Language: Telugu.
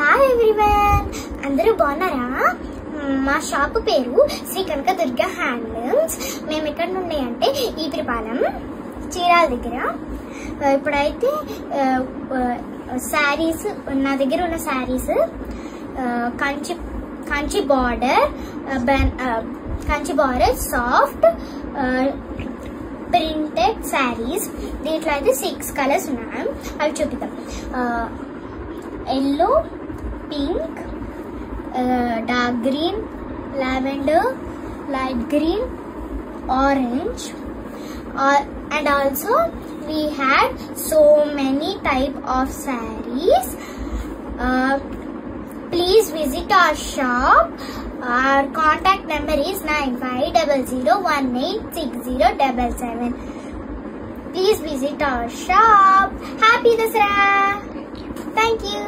హాయ్ ఎవ్రీవన్, అందరూ బాగున్నారా? మా షాప్ పేరు శ్రీ కనకదుర్గ హ్యాండ్లూమ్స్. మేము ఎక్కడ నుండి అంటే ఈపిరిపాలెం చీరాల దగ్గర. ఇప్పుడైతే శారీస్, నా దగ్గర ఉన్న saris Kanchi border soft printed saris. దీంట్లో అయితే 6 కలర్స్ ఉన్నాయి, అవి చూపిద్దాం. Yellow, pink, dark green, lavender, light green, orange, and also we had so many type of sarees. Please visit our shop. Our contact number is 9500186077. Please visit our shop. Happy Dasara! Thank you.